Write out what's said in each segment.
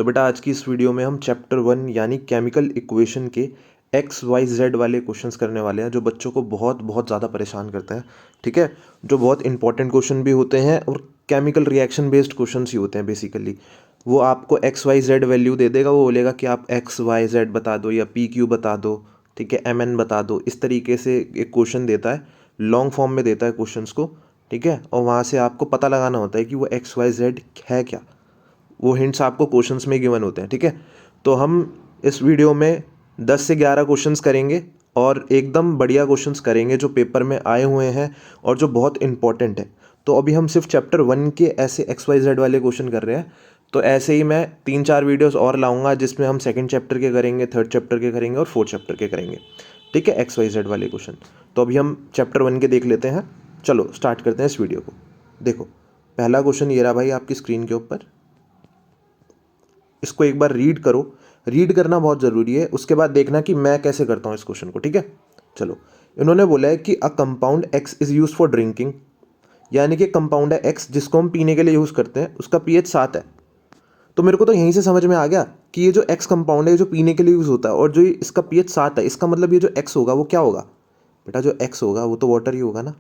तो बेटा आज की इस वीडियो में हम चैप्टर 1 यानी केमिकल इक्वेशन के एक्स वाई जेड वाले क्वेश्चंस करने वाले हैं जो बच्चों को बहुत बहुत ज़्यादा परेशान करते हैं। ठीक है, जो बहुत इंपॉर्टेंट क्वेश्चन भी होते हैं और केमिकल रिएक्शन बेस्ड क्वेश्चंस ही होते हैं बेसिकली। वो आपको एक्स वाई जेड वैल्यू दे देगा, वो बोलेगा कि आप एक्स वाई जेड बता दो या पी क्यू बता दो, ठीक है, एम एन बता दो। इस तरीके से एक क्वेश्चन देता है, लॉन्ग फॉर्म में देता है क्वेश्चंस को। ठीक है, और वहाँ से आपको पता लगाना होता है कि वो एक्स वाई जेड है क्या। वो हिंट्स आपको क्वेश्चंस में गिवन होते हैं। ठीक है, तो हम इस वीडियो में 10 से 11 क्वेश्चंस करेंगे और एकदम बढ़िया क्वेश्चंस करेंगे जो पेपर में आए हुए हैं और जो बहुत इंपॉर्टेंट है। तो अभी हम सिर्फ चैप्टर 1 के ऐसे एक्स वाई जेड वाले क्वेश्चन कर रहे हैं। तो ऐसे ही मैं 3-4 वीडियोस और लाऊंगा जिसमें हम सेकंड चैप्टर के करेंगे, थर्ड चैप्टर के करेंगे और फोर्थ चैप्टर के करेंगे। ठीक है, एक्स वाई जेड वाले क्वेश्चन। तो अभी हम चैप्टर 1 के देख लेते हैं। चलो स्टार्ट करते हैं इस वीडियो को। देखो, पहला क्वेश्चन ये रहा भाई आपकी स्क्रीन के ऊपर। इसको एक बार रीड करो, रीड करना बहुत ज़रूरी है, उसके बाद देखना कि मैं कैसे करता हूँ इस क्वेश्चन को। ठीक है, चलो। इन्होंने बोला है कि a compound x is use for drinking, यानी कि कंपाउंड है एक्स जिसको हम पीने के लिए यूज़ करते हैं, उसका पीएच 7 है। तो मेरे को तो यहीं से समझ में आ गया कि ये जो एक्स कंपाउंड है जो पीने के लिए यूज़ होता है और जो इसका पीएच 7 है, इसका मतलब ये जो एक्स होगा वो क्या होगा बेटा? जो एक्स होगा वो तो वाटर ही होगा ना,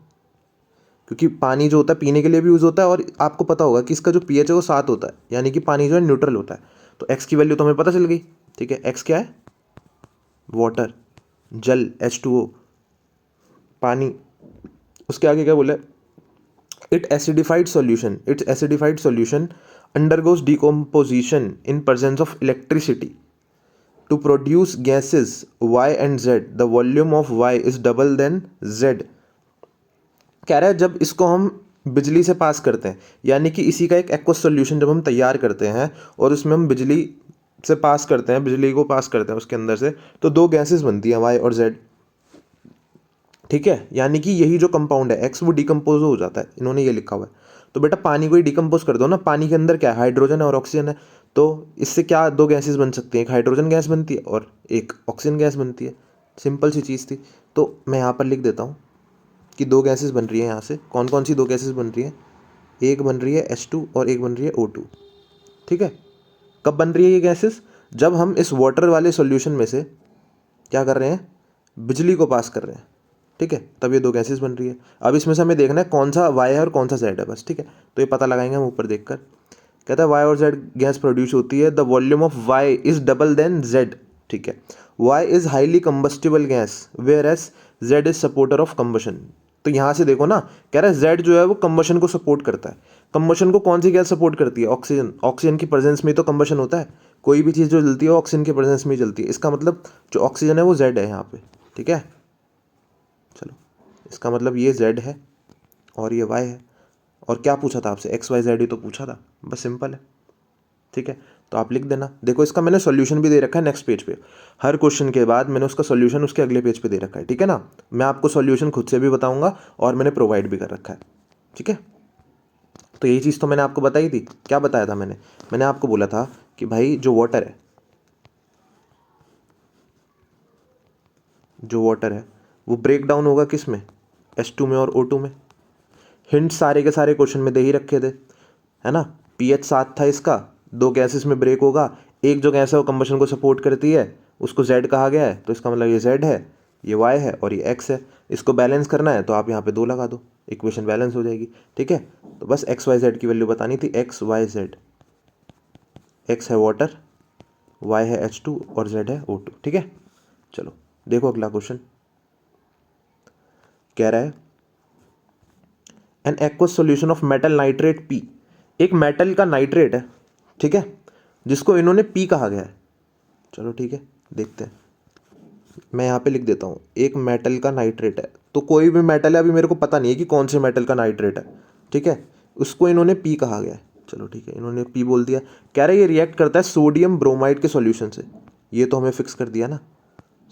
क्योंकि पानी जो होता है पीने के लिए भी यूज़ होता है और आपको पता होगा कि इसका जो पीएच है वो 7 होता है, यानी कि पानी जो है न्यूट्रल होता है। तो एक्स की वैल्यू तो हमें पता चल गई। ठीक है, एक्स क्या है? वाटर, जल, H2O, पानी। उसके आगे क्या बोला? It's acidified solution undergoes decomposition in presence of electricity to produce gases Y and Z। The volume of Y is double than Z। कह रहा है जब इसको हम बिजली से पास करते हैं, यानी कि इसी का एक एक्वस सॉल्यूशन जब हम तैयार करते हैं और उसमें हम बिजली से पास करते हैं, बिजली को पास करते हैं उसके अंदर से, तो दो गैसेस बनती हैं Y और Z। ठीक है, यानी कि यही जो कंपाउंड है एक्स वो डिकम्पोज हो जाता है, इन्होंने ये लिखा हुआ है। तो बेटा पानी को ही डिकम्पोज कर दो ना, पानी के अंदर क्या है? हाइड्रोजन और ऑक्सीजन है। तो इससे क्या दो गैसेस बन सकती हैं? एक हाइड्रोजन गैस बनती है और एक ऑक्सीजन गैस बनती है। सिंपल सी चीज़ थी। तो मैं यहाँ पर लिख देता हूँ कि दो गैसेस बन रही हैं यहाँ से। कौन कौन सी दो गैसेस बन रही हैं? एक बन रही है H2 और एक बन रही है O2। ठीक है, कब बन रही है ये गैसेस? जब हम इस वाटर वाले सॉल्यूशन में से क्या कर रहे हैं? बिजली को पास कर रहे हैं। ठीक है, तब ये दो गैसेस बन रही है। अब इसमें से हमें देखना है कौन सा Y है और कौन सा Z है, बस। ठीक है, तो ये पता लगाएंगे हम ऊपर देखकर। कहता है Y और Z गैस प्रोड्यूस होती है, the volume of Y is double than Z। ठीक है, Y is highly combustible gas whereas Z is supporter of combustion. तो यहाँ से देखो ना, कह रहा है Z जो है वो कंबशन को सपोर्ट करता है। कंबशन को कौन सी गैस सपोर्ट करती है? ऑक्सीजन। ऑक्सीजन की प्रेजेंस में तो कंबशन होता है, कोई भी चीज़ जो जलती है ऑक्सीजन की प्रेजेंस में ही जलती है। इसका मतलब जो ऑक्सीजन है वो Z है यहाँ पे। ठीक है, चलो, इसका मतलब ये Z है और ये Y है। और क्या पूछा था आपसे? एक्स वाई जेड ही तो पूछा था, बस सिंपल है। ठीक है, तो आप लिख देना। देखो इसका मैंने सॉल्यूशन भी दे रखा है नेक्स्ट पेज पे। हर क्वेश्चन के बाद मैंने उसका सॉल्यूशन उसके अगले पेज पे दे रखा है। ठीक है ना, मैं आपको सॉल्यूशन खुद से भी बताऊंगा और मैंने प्रोवाइड भी कर रखा है। ठीक है, तो यही चीज़ तो मैंने आपको बताई थी। क्या बताया था मैंने आपको बोला था कि भाई जो वाटर है, वो ब्रेक डाउन होगा किस में? H2 में और O2 में। हिंट सारे के सारे क्वेश्चन में दे ही रखे थे, है ना। पीएच 7 था इसका, दो गैसेस में ब्रेक होगा। एक जो गैस है वो कंबशन को सपोर्ट करती है, उसको Z कहा गया है, तो इसका मतलब ये Z है, ये Y है और ये X है। इसको बैलेंस करना है तो आप यहाँ पे 2 लगा दो, इक्वेशन बैलेंस हो जाएगी। ठीक है, तो बस एक्स वाई जेड की वैल्यू बतानी थी। एक्स वाई जेड, एक्स है वाटर, Y है H2 और Z है O2। ठीक है, चलो देखो अगला क्वेश्चन। कह रहा है an aqueous solution of metal nitrate P। एक मेटल का नाइट्रेट है, ठीक है, जिसको इन्होंने P कहा गया है। चलो ठीक है, देखते हैं। मैं यहाँ पे लिख देता हूँ एक मेटल का नाइट्रेट है। तो कोई भी मेटल है, अभी मेरे को पता नहीं है कि कौन से मेटल का नाइट्रेट है। ठीक है, उसको इन्होंने P कहा गया है। चलो ठीक है, इन्होंने P बोल दिया। कह रहा है ये रिएक्ट करता है सोडियम ब्रोमाइड के सॉल्यूशन से। ये तो हमें फिक्स कर दिया ना,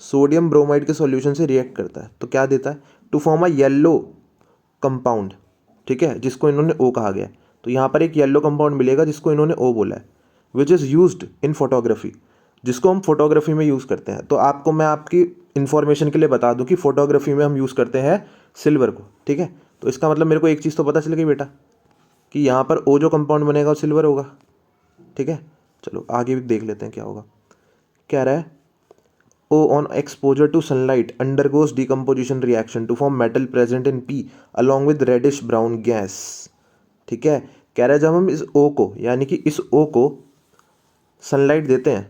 सोडियम ब्रोमाइड के सॉल्यूशन से रिएक्ट करता है। तो क्या देता है? To form a yellow compound. ठीक है, जिसको इन्होंने O कहा गया है। तो यहाँ पर एक येलो कंपाउंड मिलेगा जिसको इन्होंने O बोला है, which is used in photography, जिसको हम फोटोग्राफी में यूज़ करते हैं। तो आपको मैं आपकी इन्फॉर्मेशन के लिए बता दूं कि फोटोग्राफी में हम यूज़ करते हैं सिल्वर को। ठीक है, तो इसका मतलब मेरे को एक चीज़ तो पता चल गई बेटा कि यहाँ पर O जो कंपाउंड बनेगा वो सिल्वर होगा। ठीक है, चलो आगे भी देख लेते हैं क्या होगा। कह रहा है O on exposure to sunlight undergoes decomposition reaction to form metal present in P along with reddish brown gas। ठीक है, कह रहा है जब हम इस O को यानी कि इस O को सनलाइट देते हैं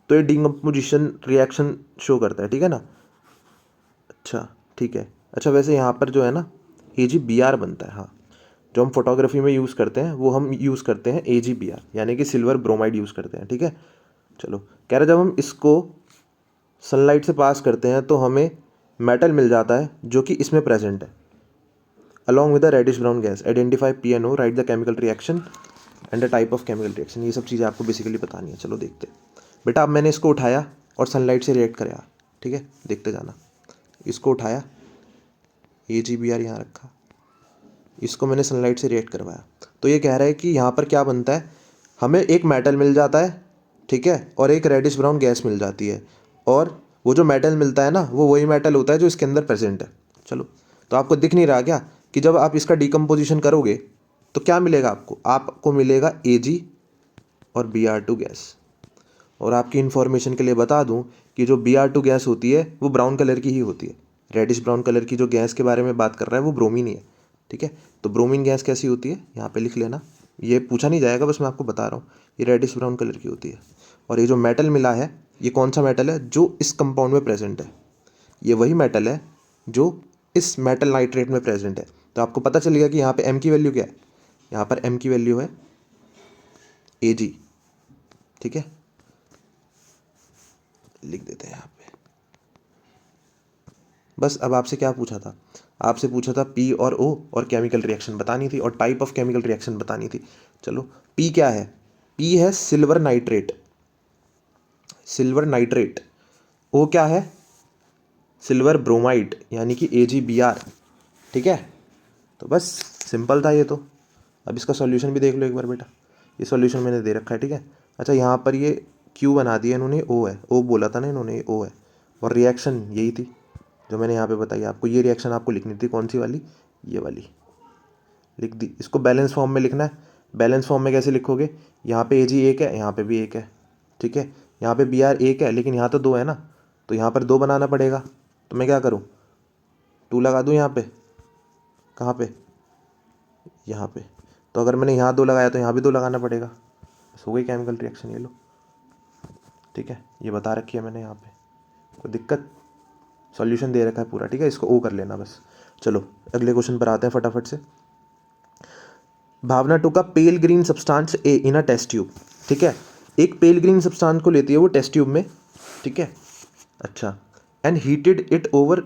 तो ये डिकम्पोजिशन रिएक्शन शो करता है, ठीक है ना। अच्छा ठीक है, अच्छा वैसे यहाँ पर जो है ना AgBr बनता है, हाँ जो हम फोटोग्राफी में यूज़ करते हैं वो हम यूज़ करते हैं AgBr यानी कि सिल्वर ब्रोमाइड यूज़ करते हैं, ठीक है। चलो कह रहा है जब हम इसको सनलाइट से पास करते हैं तो हमें मेटल मिल जाता है जो कि इसमें प्रेजेंट है along with the reddish brown gas. Identify PNO, write the chemical reaction and the type of chemical reaction. ये सब चीज़ें आपको बेसिकली बतानी है। चलो देखते हैं बेटा। अब मैंने इसको उठाया और सनलाइट से रिएक्ट कराया, ठीक है, देखते जाना। इसको उठाया, AgBr यहाँ रखा, इसको मैंने सनलाइट से रिएक्ट करवाया, तो ये कह रहा है कि यहाँ पर क्या बनता है, हमें एक मेटल मिल जाता है, ठीक है, और एक रेडिश ब्राउन गैस मिल जाती है। और वो जो मेटल मिलता है ना वो वही मेटल होता है जो इसके अंदर प्रेजेंट है। चलो तो आपको दिख नहीं रहा क्या कि जब आप इसका डिकम्पोजिशन करोगे तो क्या मिलेगा आपको, आपको मिलेगा Ag और Br2 गैस। और आपकी इन्फॉर्मेशन के लिए बता दूं कि जो Br2 गैस होती है वो ब्राउन कलर की ही होती है। रेडिश ब्राउन कलर की जो गैस के बारे में बात कर रहा है वो ब्रोमीन ही है, ठीक है। तो ब्रोमीन गैस कैसी होती है यहाँ पे लिख लेना, ये पूछा नहीं जाएगा, बस मैं आपको बता रहा हूँ। ये रेडिश ब्राउन कलर की होती है। और ये जो मेटल मिला है ये कौन सा मेटल है जो इस कंपाउंड में प्रेजेंट है, ये वही मेटल है जो इस मेटल नाइट्रेट में प्रेजेंट है। तो आपको पता चलेगा कि यहाँ पे M की वैल्यू क्या है, यहाँ पर M की वैल्यू है Ag, ठीक है, लिख देते हैं यहाँ पे। बस अब आपसे क्या पूछा था, आपसे पूछा था P और O और केमिकल रिएक्शन बतानी थी और टाइप ऑफ केमिकल रिएक्शन बतानी थी। चलो P क्या है, P है silver nitrate, silver nitrate. O क्या है, सिल्वर ब्रोमाइड यानी कि AgBr, ठीक है। तो बस सिंपल था ये तो। अब इसका सॉल्यूशन भी देख लो एक बार बेटा, ये सॉल्यूशन मैंने दे रखा है, ठीक है। अच्छा यहाँ पर ये Q बना दिया इन्होंने, O है, O बोला था ना इन्होंने, ये O है। और रिएक्शन यही थी जो मैंने यहाँ पे बताई आपको। ये रिएक्शन आपको लिखनी थी, कौन सी वाली, ये वाली लिख दी। इसको बैलेंस फॉर्म में लिखना है। बैलेंस फॉर्म में कैसे लिखोगे, यहाँ पे Ag एक है, यहाँ पे भी एक है, ठीक है। यहाँ पे Br एक है लेकिन यहाँ तो दो है ना, तो यहाँ पर दो बनाना पड़ेगा। तो मैं क्या करूँ, 2 लगा दूँ यहाँ पे, कहाँ पे, यहाँ पे। तो अगर मैंने यहाँ 2 लगाया तो यहाँ भी 2 लगाना पड़ेगा। बस हो गई केमिकल रिएक्शन, ये लो, ठीक है। ये बता रखी है मैंने यहाँ पे, कोई दिक्कत, सॉल्यूशन दे रखा है पूरा, ठीक है। इसको O कर लेना बस। चलो अगले क्वेश्चन पर आते हैं फटाफट से। भावना 2 का pale green substance A in a test tube, ठीक है। एक पेल ग्रीन सब्सटेंस को लेती है वो टेस्ट ट्यूब में, ठीक है। अच्छा, and heated it over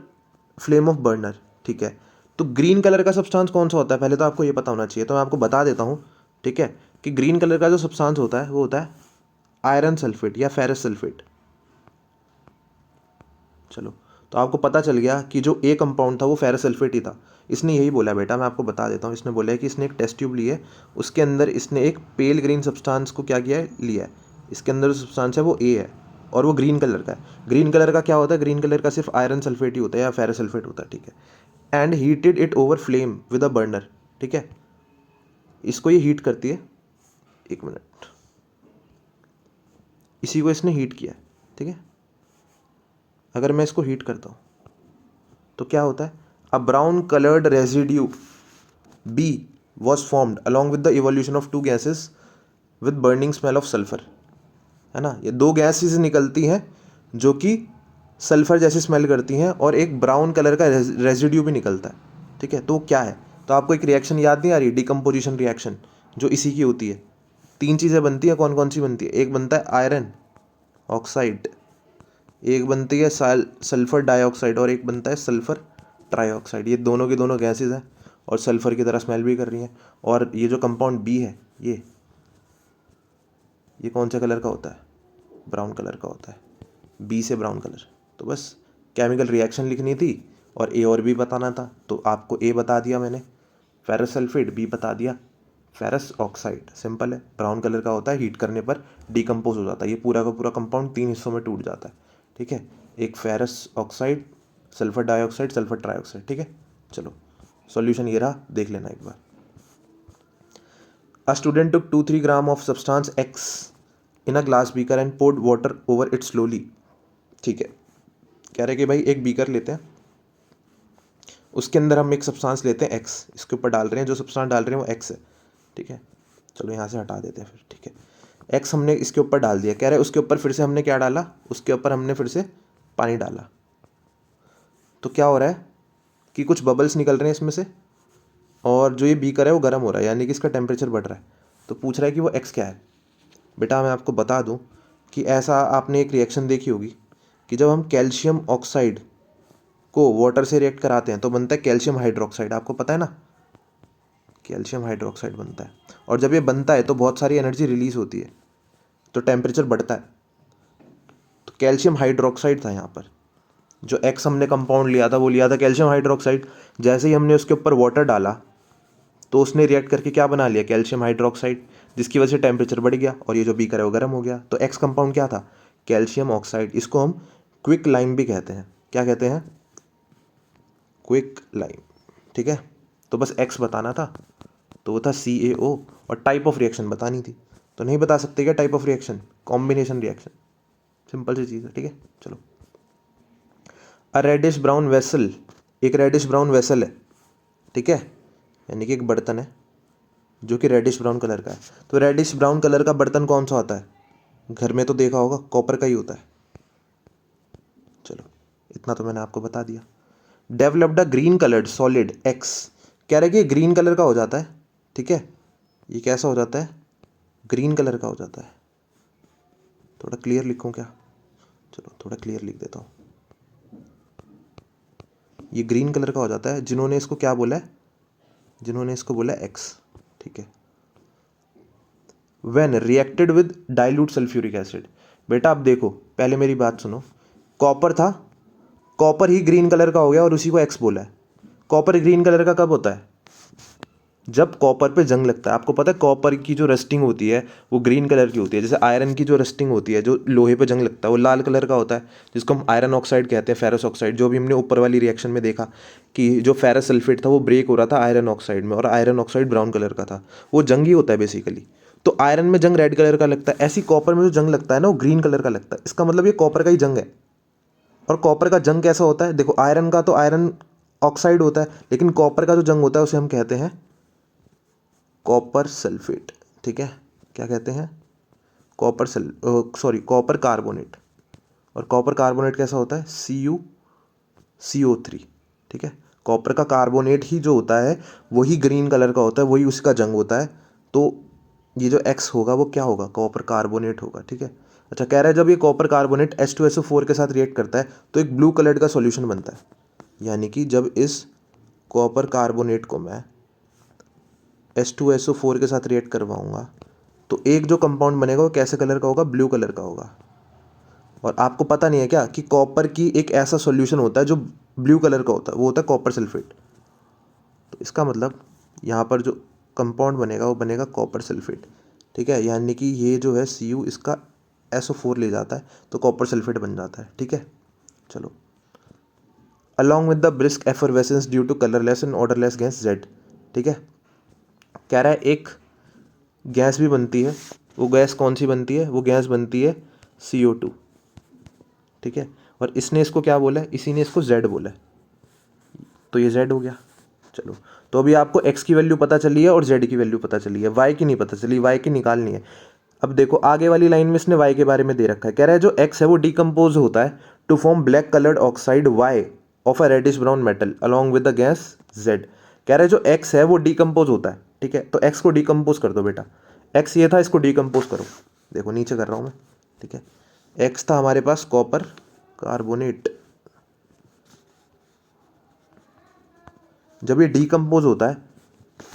flame of burner, ठीक है। तो ग्रीन कलर का सब्सटेंस कौन सा होता है, पहले तो आपको ये पता होना चाहिए, तो मैं आपको बता देता हूँ, ठीक है, कि ग्रीन कलर का जो सब्सटेंस होता है वो होता है आयरन सल्फेट या फेरस सल्फेट। चलो तो आपको पता चल गया कि जो ए कंपाउंड था वो फेरस सल्फेट ही था। इसने यही बोला बेटा, मैं आपको बता देता हूँ, इसने बोला है कि इसने एक टेस्ट ट्यूब ली है, उसके अंदर इसने एक पेल ग्रीन सब्सटेंस को क्या किया है, लिया है। इसके अंदर जो सब्सटेंस है वो ए है और वो ग्रीन कलर का है। ग्रीन कलर का क्या होता है, ग्रीन कलर का सिर्फ आयरन सल्फेट ही होता है या फेरस सल्फेट होता है, ठीक है। And heated it over flame with a burner, ठीक है। इसको ये हीट करती है, एक मिनट, इसी को इसने हीट किया है, ठीक है। अगर मैं इसको हीट करता हूँ तो क्या होता है, a brown coloured residue B was formed along with the evolution of two gases with burning smell of sulfur, है ना। ये 2 गैसेस निकलती हैं जो कि सल्फर जैसी स्मेल करती हैं और एक ब्राउन कलर का रेजिड्यू भी निकलता है, ठीक है। तो क्या है, तो आपको एक रिएक्शन याद नहीं आ रही, डिकम्पोजिशन रिएक्शन जो इसी की होती है। 3 चीज़ें बनती हैं, कौन कौन सी बनती है, एक बनता है आयरन ऑक्साइड, एक बनती है सल्फर डाइऑक्साइड और एक बनता है सल्फर ट्राइऑक्साइड। ये दोनों की दोनों गैसेज हैं और सल्फर की तरह स्मेल भी कर रही हैं। और ये जो कंपाउंड B है ये कौन से कलर का होता है, ब्राउन कलर का होता है, B से ब्राउन कलर। तो बस केमिकल रिएक्शन लिखनी थी और A और B बताना था, तो आपको A बता दिया मैंने, फेरस सल्फेट, B बता दिया फेरस ऑक्साइड। सिंपल है, ब्राउन कलर का होता है, हीट करने पर डिकम्पोज हो जाता है। ये पूरा का पूरा कंपाउंड 3 हिस्सों में टूट जाता है, ठीक है। एक ferrous oxide, sulphur dioxide, sulphur trioxide, ठीक है। चलो सॉल्यूशन ये रहा, देख लेना एक बार। A student took 2-3 gram of substance X in a glass beaker and poured water over it slowly. ठीक है, कह रहे कि भाई एक बीकर लेते हैं, उसके अंदर हम एक सब्सटेंस लेते हैं एक्स, इसके ऊपर डाल रहे हैं, जो सब्सटेंस डाल रहे हैं वो एक्स है। ठीक है, चलो यहाँ से हटा देते हैं फिर। ठीक है, एक्स हमने इसके ऊपर डाल दिया, कह रहे हैं उसके ऊपर फिर से हमने क्या डाला, उसके ऊपर हमने फिर से पानी डाला। तो क्या हो रहा है कि कुछ बबल्स निकल रहे हैं इसमें से, और जो ये बीकर है वो गर्म हो रहा है, यानी कि इसका टेम्परेचर बढ़ रहा है। तो पूछ रहा है कि वो एक्स क्या है। बेटा मैं आपको बता दूं कि ऐसा आपने एक रिएक्शन देखी होगी कि जब हम कैल्शियम ऑक्साइड को वाटर से रिएक्ट कराते हैं तो बनता है कैल्शियम हाइड्रोक्साइड, आपको पता है ना, कैल्शियम हाइड्रोक्साइड बनता है। और जब ये बनता है तो बहुत सारी एनर्जी रिलीज होती है, तो टेम्परेचर बढ़ता है। तो कैल्शियम हाइड्रोक्साइड था यहाँ पर, जो एक्स हमने कंपाउंड लिया था वो लिया था कैल्शियम हाइड्रोक्साइड। जैसे ही हमने उसके ऊपर वाटर डाला तो उसने रिएक्ट करके क्या बना लिया, कैल्शियम हाइड्रोक्साइड, जिसकी वजह से टेम्परेचर बढ़ गया और ये जो बीकर है वो गर्म हो गया। तो एक्स कंपाउंड क्या था, कैल्शियम ऑक्साइड। इसको हम क्विक लाइम भी कहते हैं। क्या कहते हैं, क्विक लाइम। ठीक है, तो बस एक्स बताना था, तो वो था CaO, और टाइप ऑफ रिएक्शन बतानी थी। तो नहीं बता सकते क्या type of reaction, combination reaction, simple सी चीज़ है। ठीक है, चलो। अ रेडिश ब्राउन वेसल, एक रेडिश ब्राउन वेसल है। ठीक है, यानी कि एक बर्तन है जो कि रेडिश ब्राउन कलर का है। तो रेडिश ब्राउन कलर का बर्तन कौन सा होता है, घर में तो देखा होगा कॉपर का ही होता है। चलो, इतना तो मैंने आपको बता दिया। Developed a green coloured solid x, कह रहे कि ग्रीन कलर का हो जाता है। ठीक है, ये कैसा हो जाता है, ग्रीन कलर का हो जाता है। थोड़ा क्लियर लिखूं क्या, चलो थोड़ा क्लियर लिख देता हूँ। ये ग्रीन कलर का हो जाता है, जिन्होंने इसको क्या बोला है, जिन्होंने इसको बोला है एक्स। ठीक है, when reacted with dilute sulphuric acid. बेटा अब देखो, पहले मेरी बात सुनो, कॉपर था, कॉपर ही ग्रीन कलर का हो गया और उसी को एक्स बोला है। कॉपर ग्रीन कलर का कब होता है, जब कॉपर पे जंग लगता है। आपको पता है कॉपर की जो रस्टिंग होती है वो ग्रीन कलर की होती है। जैसे आयरन की जो रस्टिंग होती है, जो लोहे पे जंग लगता है, वो लाल कलर का होता है, जिसको हम आयरन ऑक्साइड कहते हैं, फेरस ऑक्साइड। जो भी हमने ऊपर वाली रिएक्शन में देखा कि जो फेरस सल्फेट था वो ब्रेक हो रहा था आयरन ऑक्साइड में, और आयरन ऑक्साइड ब्राउन कलर का था, वो जंग ही होता है बेसिकली। तो आयरन में जंग रेड कलर का लगता है, ऐसी कॉपर में जो जंग लगता है ना वो ग्रीन कलर का लगता है। इसका मतलब ये कॉपर का ही जंग है। और कॉपर का जंग कैसा होता है, देखो आयरन का तो आयरन ऑक्साइड होता है, लेकिन कॉपर का जो जंग होता है उसे हम कहते हैं कॉपर सल्फेट। ठीक है, क्या कहते हैं, कॉपर कार्बोनेट। और कॉपर कार्बोनेट कैसा होता है, CuCO3। ठीक है, कॉपर का कार्बोनेट ही जो होता है वही ग्रीन कलर का होता है, वही उसका जंग होता है। तो ये जो एक्स होगा वो क्या होगा, कॉपर कार्बोनेट होगा। ठीक है, अच्छा कह रहा है जब ये कॉपर कार्बोनेट H2SO4 के साथ रिएक्ट करता है तो एक ब्लू कलर का सॉल्यूशन बनता है। यानी कि जब इस कॉपर कार्बोनेट को मैं H2SO4 के साथ रिएक्ट करवाऊंगा तो एक जो कंपाउंड बनेगा वो कैसे कलर का होगा, ब्लू कलर का होगा। और आपको पता नहीं है क्या कि कॉपर की एक ऐसा सॉल्यूशन होता है जो ब्लू कलर का होता है, वो होता है कॉपर सल्फेट। तो इसका मतलब यहाँ पर जो कंपाउंड बनेगा वो बनेगा कॉपर सल्फेट। ठीक है, यानी कि ये जो है Cu इसका SO4 ले जाता है तो कॉपर सल्फेट बन जाता है। ठीक है, चलो। Along with the brisk effervescence due to colourless and odourless gas Z। ठीक है, कह रहा है एक गैस भी बनती है, वो गैस कौन सी बनती है, वो गैस बनती है CO2। ठीक है, और इसने इसको क्या बोला है, इसी ने इसको Z बोला है, तो ये Z हो गया। चलो, तो अभी आपको x की वैल्यू पता चली है और z की वैल्यू पता चली है, y की नहीं पता चली, y की निकालनी है। अब देखो आगे वाली लाइन में इसने y के बारे में दे रखा है, कह रहा है जो x है वो डिकम्पोज होता है to form black coloured oxide y of a reddish brown metal along with the gas z। कह रहा है जो x है वो डिकम्पोज होता है। ठीक है, तो x को डिकम्पोज कर दो बेटा, x ये था, इसको डिकम्पोज करो। देखो नीचे कर रहा हूँ मैं। ठीक है, x था हमारे पास कॉपर कार्बोनेट, जब ये डिकम्पोज होता है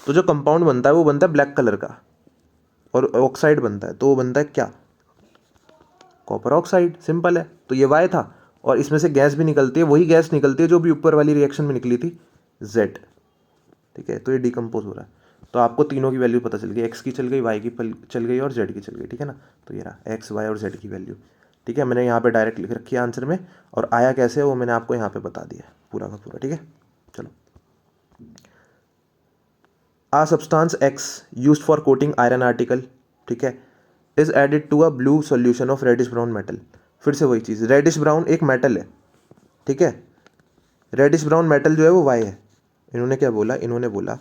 तो जो कंपाउंड बनता है वो बनता है ब्लैक कलर का, और ऑक्साइड बनता है तो वो बनता है क्या, कॉपर ऑक्साइड। सिंपल है, तो ये Y था, और इसमें से गैस भी निकलती है, वही गैस निकलती है जो भी ऊपर वाली रिएक्शन में निकली थी, Z। ठीक है, तो ये डिकम्पोज हो रहा है। तो आपको तीनों की वैल्यू पता चल गई, x की चल गई, y की चल गई और z की चल गई। ठीक है ना, तो ये रहा x, y और z की वैल्यू। ठीक है, मैंने यहाँ पे डायरेक्ट लिख रखी है आंसर में, और आया कैसे है वो मैंने आपको यहाँ पे बता दिया पूरा का पूरा। ठीक है, चलो। A substance X used for coating iron article, ठीक है, is added to a blue solution of reddish brown metal. फिर से वही चीज़, रेडिश ब्राउन एक मेटल है, ठीक है, रेडिश ब्राउन मेटल जो है वो वाई है। इन्होंने क्या बोला, इन्होंने बोला,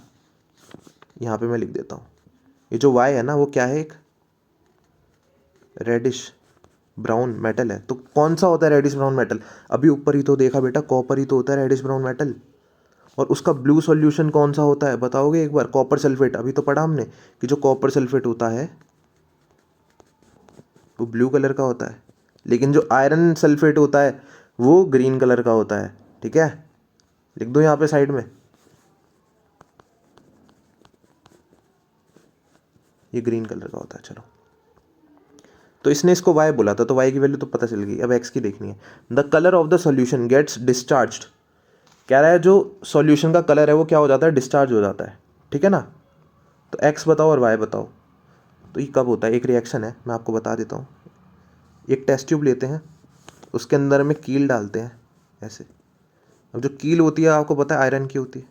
यहाँ पे मैं लिख देता हूँ, ये जो वाई है ना वो क्या है, एक रेडिश ब्राउन मेटल है। तो कौन सा होता है रेडिश ब्राउन मेटल, अभी ऊपर ही तो देखा बेटा, कॉपर ही तो होता है रेडिश ब्राउन मेटल। और उसका ब्लू सॉल्यूशन कौन सा होता है बताओगे एक बार, कॉपर सल्फेट। अभी तो पढ़ा हमने कि जो कॉपर सल्फेट होता है वो ब्लू कलर का होता है, लेकिन जो आयरन सल्फेट होता है वो ग्रीन कलर का होता है, ठीक है। लिख दो यहाँ पे साइड में, ये ग्रीन कलर का होता है। चलो, तो इसने इसको y बोला था, तो y की वैल्यू तो पता चल गई, अब x की देखनी है। The colour of the solution gets discharged, कह रहा है जो सॉल्यूशन का कलर है वो क्या हो जाता है, डिस्चार्ज हो जाता है, ठीक है ना। तो x बताओ और y बताओ, तो ये कब होता है, एक रिएक्शन है, मैं आपको बता देता हूँ। एक टेस्ट ट्यूब लेते हैं, उसके अंदर में कील डालते हैं ऐसे। अब जो कील होती है आपको पता है आयरन की होती है,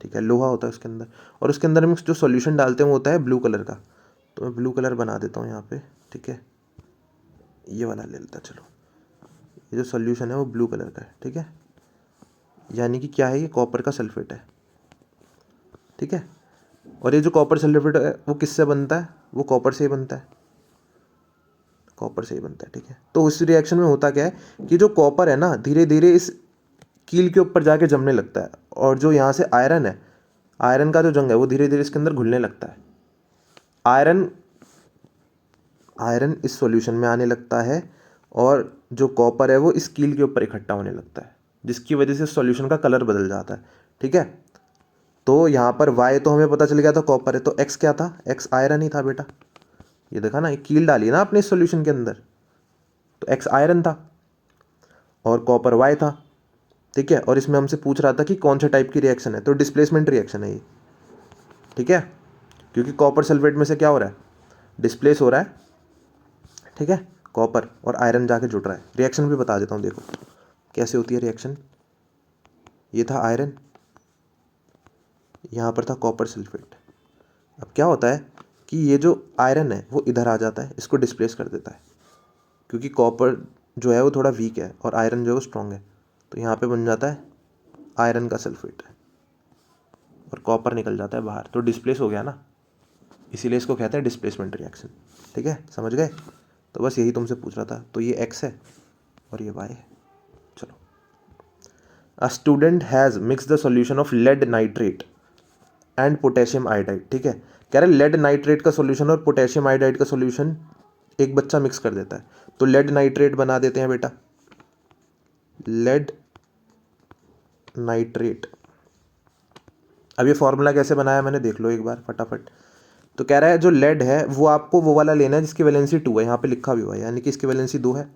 ठीक है, लोहा होता है उसके अंदर, और उसके अंदर में जो सॉल्यूशन डालते हैं वो होता है ब्लू कलर का। तो मैं ब्लू कलर बना देता हूँ यहाँ पे, ठीक है, ये वाला ले लेता। चलो, ये जो सॉल्यूशन है वो ब्लू कलर का है, ठीक है, यानी कि क्या है, ये कॉपर का सल्फेट है, ठीक है। और ये जो कॉपर सल्फेट है वो किससे बनता है, वो कॉपर से ही बनता है, कॉपर से ही बनता है, ठीक है। तो उस रिएक्शन में होता क्या है कि जो कॉपर है ना धीरे धीरे इस कील के ऊपर जाके जमने लगता है, और जो यहाँ से आयरन है, आयरन का जो जंग है वो धीरे धीरे इसके अंदर घुलने लगता है। आयरन आयरन इस सॉल्यूशन में आने लगता है, और जो कॉपर है वो इस कील के ऊपर इकट्ठा होने लगता है, जिसकी वजह से सॉल्यूशन का कलर बदल जाता है, ठीक है। तो यहाँ पर y तो हमें पता चल गया था कॉपर है, तो x क्या था, x आयरन ही था बेटा। ये देखा ना, एक कील डाली ना अपने इस सॉल्यूशन के अंदर, तो x आयरन था और कॉपर y था, ठीक है। और इसमें हमसे पूछ रहा था कि कौन से टाइप की रिएक्शन है, तो डिस्प्लेसमेंट रिएक्शन है ये, ठीक है, क्योंकि कॉपर सल्फेट में से क्या हो रहा है, डिस्प्लेस हो रहा है, ठीक है, कॉपर और आयरन जाके जुड़ रहा है। रिएक्शन भी बता देता हूँ, देखो कैसे होती है रिएक्शन। ये था आयरन, यहाँ पर था कॉपर सल्फेट। अब क्या होता है कि ये जो आयरन है वो इधर आ जाता है, इसको डिस्प्लेस कर देता है, क्योंकि कॉपर जो है वो थोड़ा वीक है और आयरन जो है वो स्ट्रॉन्ग है। तो यहाँ पे बन जाता है आयरन का सल्फेट और कॉपर निकल जाता है बाहर, तो डिस्प्लेस हो गया ना, इसीलिए इसको कहते हैं डिस्प्लेसमेंट रिएक्शन, ठीक है, समझ गए। तो बस यही तुमसे पूछ रहा था। तो ये x है और ये y है। चलो, a student has mix the solution of lead nitrate and potassium iodide, ठीक है, कह रहे लेड नाइट्रेट का सॉल्यूशन और पोटेशियम आयोडाइड का सॉल्यूशन एक बच्चा मिक्स कर देता है। तो लेड नाइट्रेट बना देते हैं बेटा, लेड नाइट्रेट। अब ये फॉर्मूला कैसे बनाया मैंने, देख लो एक बार फटाफट। तो कह रहा है जो लेड है वो आपको वो वाला लेना है जिसकी वैलेंसी 2 है, यहाँ पे लिखा भी हुआ है, यानी कि इसकी वैलेंसी 2 है।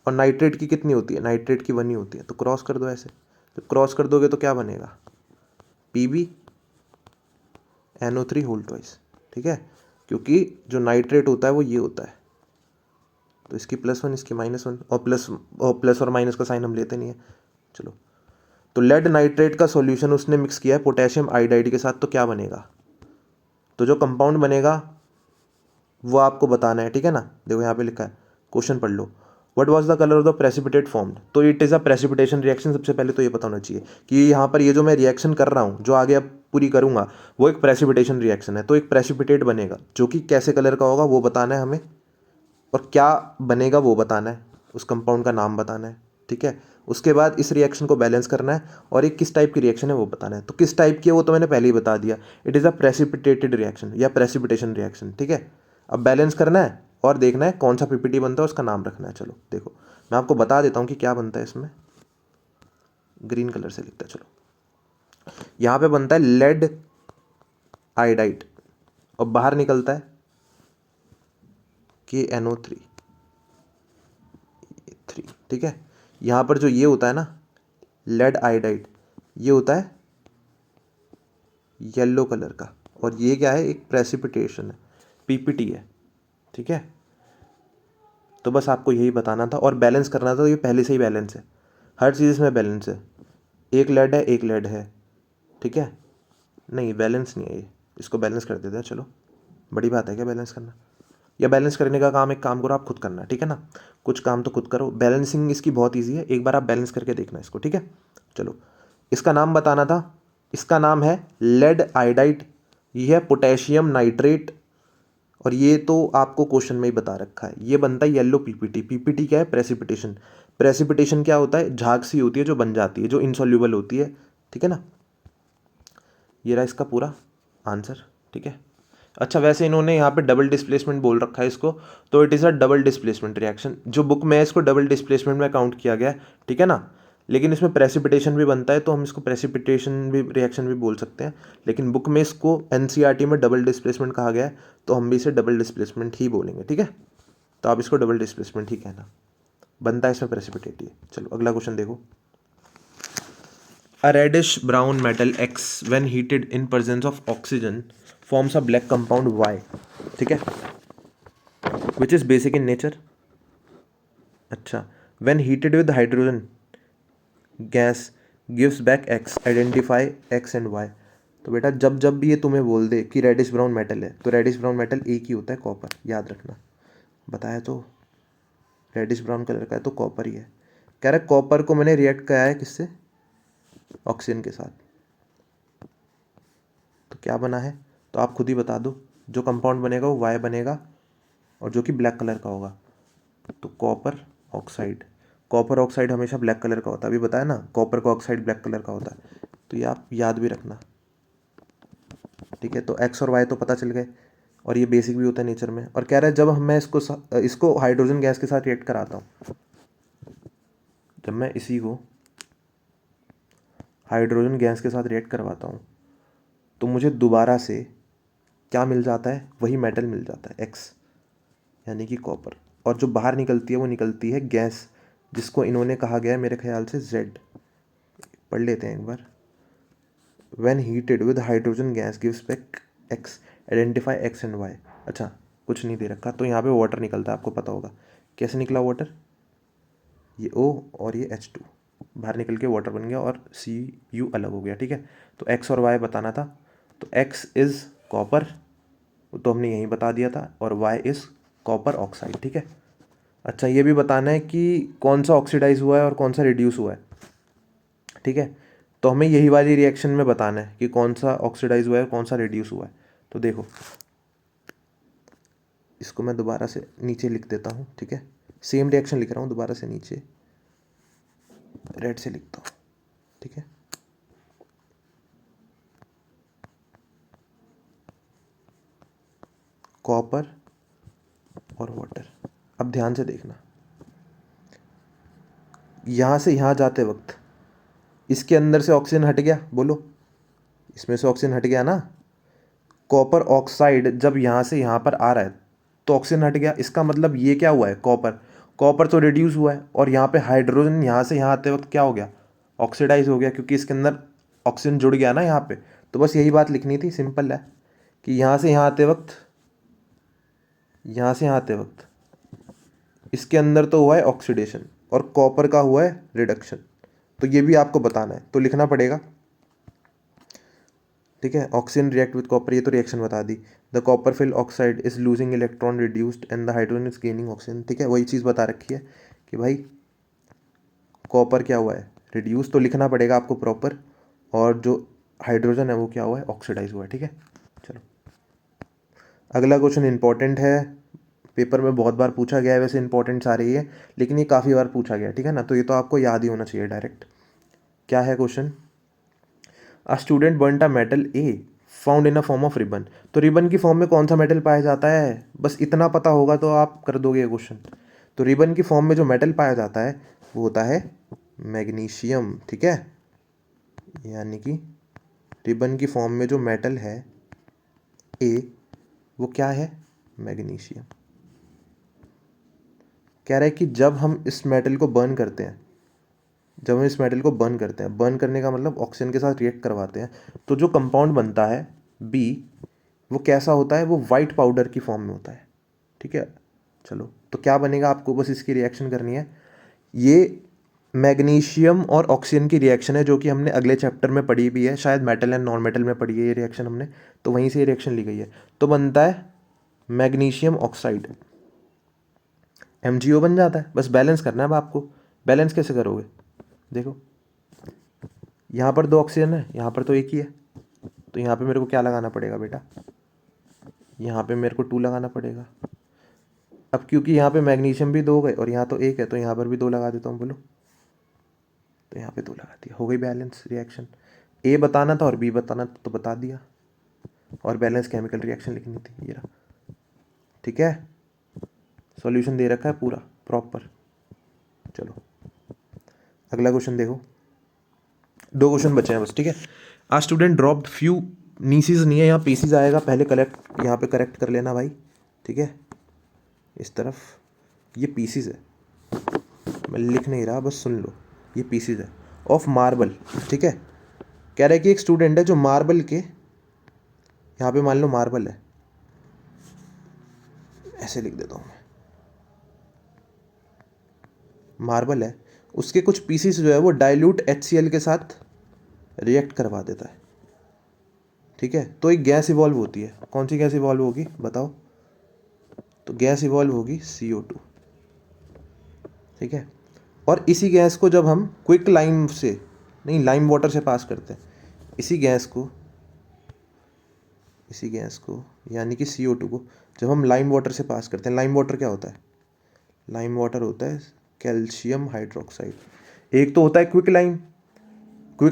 और नाइट्रेट की कितनी होती है, नाइट्रेट की 1 ही होती है। तो क्रॉस कर दो ऐसे, तो क्रॉस कर दोगे तो क्या बनेगा, PbNO3 होल ट्वाइस, ठीक है, क्योंकि जो नाइट्रेट होता है वो ये होता है। तो इसकी +1 इसकी -1, और प्लस और माइनस का साइन हम लेते नहीं है। चलो, तो लेड नाइट्रेट का सॉल्यूशन उसने मिक्स किया है पोटेशियम आयोडाइड के साथ, तो क्या बनेगा, तो जो कंपाउंड बनेगा वो आपको बताना है, ठीक है ना। देखो यहाँ पे लिखा है, क्वेश्चन पढ़ लो, what was the colour of the precipitate formed. तो it is a precipitation reaction. सबसे पहले तो ये पता होना चाहिए कि यहाँ पर ये जो मैं रिएक्शन कर रहा हूँ, जो आगे अब पूरी करूँगा, वो एक प्रेसिपिटेशन रिएक्शन है। तो एक प्रेसिपिटेट बनेगा जो कि कैसे कलर का होगा वो बताना है हमें, और क्या बनेगा वो बताना है, उस कंपाउंड का नाम बताना है, ठीक है। उसके बाद इस रिएक्शन को बैलेंस करना है, और एक किस टाइप की रिएक्शन है वो बताना है। तो किस टाइप की है वो तो मैंने पहले ही बता दिया, it is a precipitated reaction या प्रेसिपिटेशन रिएक्शन, ठीक है। अब बैलेंस करना है और देखना है कौन सा पीपीटी बनता है, उसका नाम रखना है। चलो देखो, मैं आपको बता देता हूँ कि क्या बनता है इसमें, ग्रीन कलर से लिखता है। चलो, यहाँ पे बनता है लेड आयोडाइड और बाहर निकलता है KNO3, ठीक है। यहाँ पर जो ये होता है ना लेड आयोडाइड, ये होता है येलो कलर का, और ये क्या है, एक प्रेसिपिटेशन है, पीपीटी है, ठीक है। तो बस आपको यही बताना था और बैलेंस करना था। तो ये पहले से ही बैलेंस है, हर चीज़ इसमें बैलेंस है, एक लेड है ठीक है। नहीं बैलेंस नहीं है ये, इसको बैलेंस कर देते हैं। चलो, बड़ी बात है क्या बैलेंस करना? या बैलेंस करने का काम, एक काम करो आप खुद करना, ठीक है ना, कुछ काम तो खुद करो। बैलेंसिंग इसकी बहुत ईजी है, एक बार आप बैलेंस करके देखना इसको, ठीक है। चलो, इसका नाम बताना था, इसका नाम है लेड आयोडाइड, ये है पोटेशियम नाइट्रेट, और ये तो आपको क्वेश्चन में ही बता रखा है, ये बनता है येलो पीपीटी। पीपीटी क्या है? प्रेसिपिटेशन। प्रेसिपिटेशन क्या होता है? झाग सी होती है जो बन जाती है, जो इनसॉल्यूबल होती है, ठीक है ना। ये रहा इसका पूरा आंसर, ठीक है। अच्छा, वैसे इन्होंने यहाँ पे डबल डिस्प्लेसमेंट बोल रखा है इसको, तो it is a double displacement reaction. जो बुक में है इसको डबल डिस्प्लेसमेंट में काउंट किया गया है, ठीक है ना। लेकिन इसमें प्रेसिपिटेशन भी बनता है, तो हम इसको प्रेसिपिटेशन भी रिएक्शन भी बोल सकते हैं, लेकिन बुक में इसको एनसीईआरटी में डबल डिस्प्लेसमेंट कहा गया है, तो हम भी इसे डबल डिस्प्लेसमेंट ही बोलेंगे, ठीक है। तो आप इसको डबल डिस्प्लेसमेंट ही कहना, बनता है इसमें प्रेसिपिटेट ही। चलो अगला क्वेश्चन देखो। A reddish brown metal X when heated in presence of oxygen forms a black compound Y, ठीक है, which is basic in nature. अच्छा, when heated with hydrogen gas gives back X, identify X and Y. तो बेटा जब जब भी ये तुम्हें बोल दे कि रेडिश ब्राउन मेटल है, तो रेडिश ब्राउन मेटल एक ही होता है, कॉपर, याद रखना। बताया तो, रेडिश ब्राउन कलर का है तो कॉपर ही है। कह रहा है कॉपर को मैंने रिएक्ट किया है किससे? ऑक्सीजन के साथ, तो क्या बना है? तो आप खुद ही बता दो, जो कंपाउंड बनेगा वो वाई बनेगा, और जो कि ब्लैक कलर का होगा, तो कॉपर ऑक्साइड। कॉपर ऑक्साइड हमेशा ब्लैक कलर का होता है, अभी बताया ना, कॉपर का ऑक्साइड ब्लैक कलर का होता है, तो ये आप याद भी रखना, ठीक है। तो एक्स और वाई तो पता चल गए, और ये बेसिक भी होता है नेचर में। और कह रहा है जब मैं इसको हाइड्रोजन गैस के साथ रिएक्ट कराता हूँ, जब मैं इसी को हाइड्रोजन गैस के साथ रिएक्ट करवाता हूँ, तो मुझे दोबारा से क्या मिल जाता है? वही मेटल मिल जाता है, एक्स, यानी कि कॉपर। और जो बाहर निकलती है वो निकलती है गैस, जिसको इन्होंने कहा गया है मेरे ख्याल से जेड। पढ़ लेते हैं एक बार। When heated with hydrogen gas gives back X, identify X and Y. अच्छा, कुछ नहीं दे रखा, तो यहाँ पे वाटर निकलता है, आपको पता होगा कैसे निकला वाटर, ये O और ये H2 बाहर निकल के वाटर बन गया, और Cu अलग हो गया, ठीक है। तो x और y बताना था, तो x इज़ कॉपर, तो हमने यहीं बता दिया था, और y इज़ कॉपर ऑक्साइड, ठीक है। अच्छा, ये भी बताना है कि कौन सा ऑक्सीडाइज हुआ है और कौन सा रिड्यूस हुआ है, ठीक है। तो हमें यही वाली रिएक्शन में बताना है कि कौन सा ऑक्सीडाइज हुआ है और कौन सा रिड्यूस हुआ है। तो देखो, इसको मैं दोबारा से नीचे लिख देता हूँ, ठीक है, सेम रिएक्शन लिख रहा हूँ, दोबारा से नीचे रेड से लिखता हूँ, ठीक है। कॉपर और वाटर, अब ध्यान से देखना, यहाँ से यहाँ जाते वक्त इसके अंदर से ऑक्सीजन हट गया, बोलो, इसमें से ऑक्सीजन हट गया ना। कॉपर ऑक्साइड जब यहाँ से यहाँ पर आ रहा है तो ऑक्सीजन हट गया, इसका मतलब ये क्या हुआ है? कॉपर, कॉपर तो रिड्यूस हुआ है, और यहाँ पे हाइड्रोजन यहाँ से यहाँ आते वक्त क्या हो गया? ऑक्सीडाइज हो गया, क्योंकि इसके अंदर ऑक्सीजन जुड़ गया ना यहाँ पे। तो बस यही बात लिखनी थी, सिंपल है, कि यहाँ से यहाँ आते वक्त, यहाँ से यहाँ आते वक्त इसके अंदर तो हुआ है ऑक्सीडेशन, और कॉपर का हुआ है रिडक्शन। तो ये भी आपको बताना है, तो लिखना पड़ेगा, ठीक है। ऑक्सीजन रिएक्ट विद कॉपर, ये तो रिएक्शन बता दी। The copper fill oxide is losing electron reduced and the hydrogen is gaining oxygen, ठीक है। वही चीज़ बता रखी है कि भाई कॉपर क्या हुआ है? रिड्यूस, तो लिखना पड़ेगा आपको प्रॉपर, और जो हाइड्रोजन है वो क्या हुआ है? ऑक्सीडाइज हुआ है, ठीक है। चलो अगला क्वेश्चन इंपॉर्टेंट है, पेपर में बहुत बार पूछा गया है, वैसे इंपॉर्टेंट सारे ही है, लेकिन ये काफ़ी बार पूछा गया है, ठीक है ना, तो ये तो आपको याद ही होना चाहिए डायरेक्ट। क्या है question? A student burnt a metal A found in a form of ribbon. तो रिबन की फॉर्म में कौन सा मेटल पाया जाता है? बस इतना पता होगा तो आप कर दोगे ये क्वेश्चन। तो रिबन की फॉर्म में जो मेटल पाया जाता है वो होता है मैग्नीशियम, ठीक है। यानी कि रिबन की फॉर्म में जो मेटल है ए, वो क्या है? मैग्नीशियम। कह रहा है कि जब हम इस मेटल को बर्न करते हैं, जब हम इस मेटल को बर्न करते हैं, बर्न करने का मतलब ऑक्सीजन के साथ रिएक्ट करवाते हैं, तो जो कंपाउंड बनता है बी, वो कैसा होता है? वो वाइट पाउडर की फॉर्म में होता है, ठीक है। चलो, तो क्या बनेगा? आपको बस इसकी रिएक्शन करनी है। ये मैग्नीशियम और ऑक्सीजन की रिएक्शन है, जो कि हमने अगले चैप्टर में पढ़ी भी है, शायद मेटल एंड नॉन मेटल में पढ़ी है ये रिएक्शन हमने, तो वहीं से ये रिएक्शन ली गई है। तो बनता है मैग्नीशियम ऑक्साइड, MgO बन जाता है। बस बैलेंस करना है अब आपको। बैलेंस कैसे करोगे, देखो यहाँ पर 2 ऑक्सीजन है, यहाँ पर तो एक ही है, तो यहाँ पे मेरे को क्या लगाना पड़ेगा बेटा, यहाँ पे मेरे को 2 लगाना पड़ेगा। अब क्योंकि यहाँ पे मैग्नीशियम भी 2 गए और यहाँ तो 1 है, तो यहाँ पर भी 2 लगा देता हूँ, बोलो। तो यहाँ पे 2 लगा दिया, हो गई बैलेंस रिएक्शन। ए बताना था और बी बताना था तो बता दिया, और बैलेंस केमिकल रिएक्शन लिखनी थी, ये रहा। ठीक है, सॉल्यूशन दे रखा है पूरा प्रॉपर। चलो अगला क्वेश्चन देखो, 2 क्वेश्चन बचे हैं बस। ठीक है, आज स्टूडेंट ड्रॉप्ड फ्यू नीसीज नहीं है, यहाँ पीसीज आएगा, पहले कलेक्ट यहाँ पे करेक्ट कर लेना भाई। ठीक है, इस तरफ ये पीसीज है, मैं लिख नहीं रहा, बस सुन लो, ये पीसीज है ऑफ मार्बल। ठीक है, कह रहा है कि एक स्टूडेंट है जो मार्बल के, यहाँ पे मान लो मार्बल है, ऐसे लिख देता हूँ मैं, मार्बल है, उसके कुछ पीसीस जो है वो डाइल्यूट HCl के साथ रिएक्ट करवा देता है। ठीक है, तो एक गैस इवॉल्व होती है। कौन सी गैस इवॉल्व होगी बताओ, तो गैस इवॉल्व होगी CO2। ठीक है, और इसी गैस को जब हम क्विक लाइम से, नहीं लाइम वाटर से पास करते हैं, इसी गैस को यानी कि CO2 को जब हम लाइम वाटर से पास करते हैं, लाइम वाटर क्या होता है, लाइम वाटर होता है कैल्शियम हाइड्रोक्साइड। एक तो होता है क्विक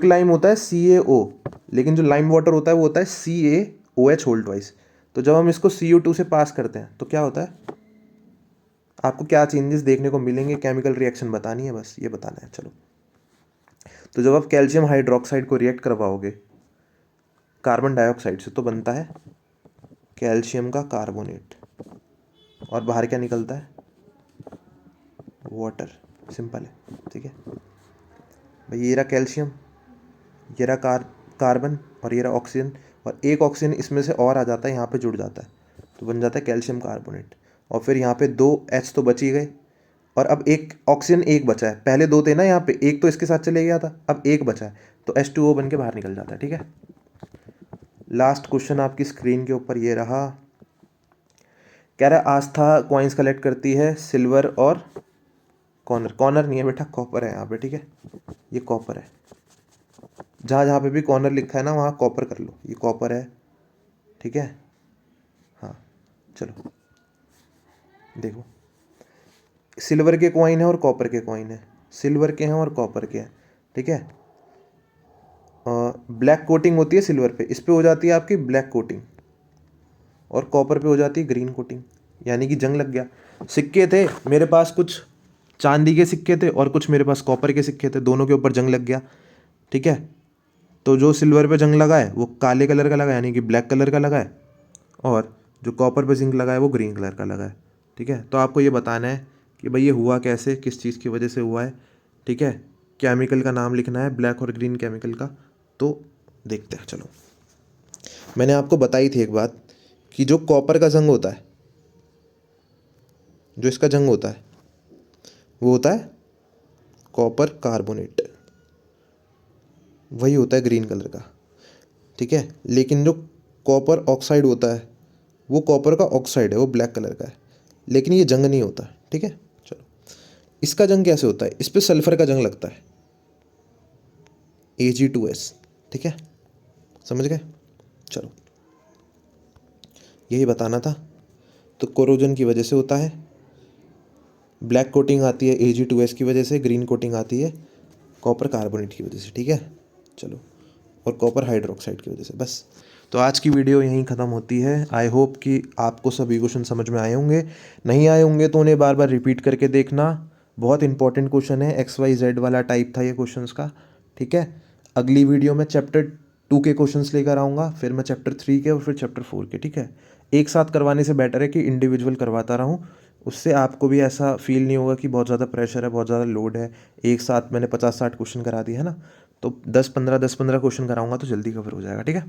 लाइम होता है CaO, लेकिन जो लाइम वाटर होता है वो होता है CaOH होल ट्वाइस। तो जब हम इसको CO2 से पास करते हैं तो क्या होता है, आपको क्या चेंजेस देखने को मिलेंगे, केमिकल रिएक्शन बतानी है, बस ये बताना है। चलो, तो जब आप कैल्शियम हाइड्रोक्साइड को रिएक्ट करवाओगे कार्बन डाइऑक्साइड से तो बनता है कैल्शियम का कार्बोनेट, और बाहर क्या निकलता है, वाटर। सिंपल है। ठीक है भाई, ये रहा कैल्शियम, ये रहा कार्बन, और ये रहा ऑक्सीजन, और एक ऑक्सीजन इसमें से और आ जाता है, यहाँ पे जुड़ जाता है, तो बन जाता है कैल्शियम कार्बोनेट। और फिर यहाँ पे 2 H तो बच ही गए, और अब एक ऑक्सीजन एक बचा है, पहले 2 थे ना यहाँ पे, एक तो इसके साथ चले गया था, अब एक बचा है, तो H2O बन के बाहर निकल जाता है। ठीक है, लास्ट क्वेश्चन आपकी स्क्रीन के ऊपर ये रहा, कह रहा है आस्था कॉइन्स कलेक्ट करती है सिल्वर और कॉर्नर नहीं है बेटा, कॉपर है यहाँ पे। ठीक है, ये कॉपर है, जहाँ जहाँ पे भी कॉर्नर लिखा है ना वहाँ कॉपर कर लो, ये कॉपर है। ठीक है, हाँ चलो देखो, सिल्वर के कॉइन है और कॉपर के कॉइन है, सिल्वर के हैं और कॉपर के हैं। ठीक है, ब्लैक कोटिंग होती है सिल्वर पे, इस पे हो जाती है आपकी ब्लैक कोटिंग, और कॉपर पे हो जाती है ग्रीन कोटिंग, यानी कि जंग लग गया। सिक्के थे मेरे पास, कुछ चांदी के सिक्के थे और कुछ मेरे पास कॉपर के सिक्के थे, दोनों के ऊपर जंग लग गया। ठीक है, तो जो सिल्वर पे जंग लगा है वो काले कलर का लगा है, यानी कि ब्लैक कलर का लगा है, और जो कॉपर पे जिंक लगा है वो ग्रीन कलर का लगा है। ठीक है, तो आपको ये बताना है कि भाई ये हुआ कैसे, किस चीज़ की वजह से हुआ है। ठीक है, केमिकल का नाम लिखना है, ब्लैक और ग्रीन केमिकल का। तो देखते हैं, चलो मैंने आपको बताई थी एक बात कि जो कॉपर का जंग होता है, जो इसका जंग होता है वो होता है कॉपर कार्बोनेट, वही होता है ग्रीन कलर का। ठीक है, लेकिन जो कॉपर ऑक्साइड होता है वो कॉपर का ऑक्साइड है, वो ब्लैक कलर का है, लेकिन ये जंग नहीं होता। ठीक है, चलो इसका जंग कैसे होता है, इस पर सल्फर का जंग लगता है, Ag2S। ठीक है, समझ गए। चलो यही बताना था। तो कोरोजन की वजह से होता है, ब्लैक कोटिंग आती है Ag2S की वजह से, ग्रीन कोटिंग आती है कॉपर कार्बोनेट की वजह से। ठीक है, चलो, और कॉपर हाइड्रोक्साइड की वजह से। बस, तो आज की वीडियो यहीं ख़त्म होती है। आई होप कि आपको सभी क्वेश्चन समझ में आए होंगे, नहीं आए होंगे तो उन्हें बार बार रिपीट करके देखना। बहुत इंपॉर्टेंट क्वेश्चन है, XYZ वाला टाइप था ये क्वेश्चंस का। ठीक है, अगली वीडियो में चैप्टर 2 के क्वेश्चंस लेकर आऊँगा, फिर मैं चैप्टर 3 के और फिर चैप्टर 4 के। ठीक है, एक साथ करवाने से बेटर है कि इंडिविजुअल करवाता रहूँ, उससे आपको भी ऐसा फील नहीं होगा कि बहुत ज़्यादा प्रेशर है, बहुत ज़्यादा लोड है। एक साथ मैंने 50-60 क्वेश्चन करा दिए है ना, तो 10-15 क्वेश्चन कराऊंगा तो जल्दी कवर हो जाएगा। ठीक है।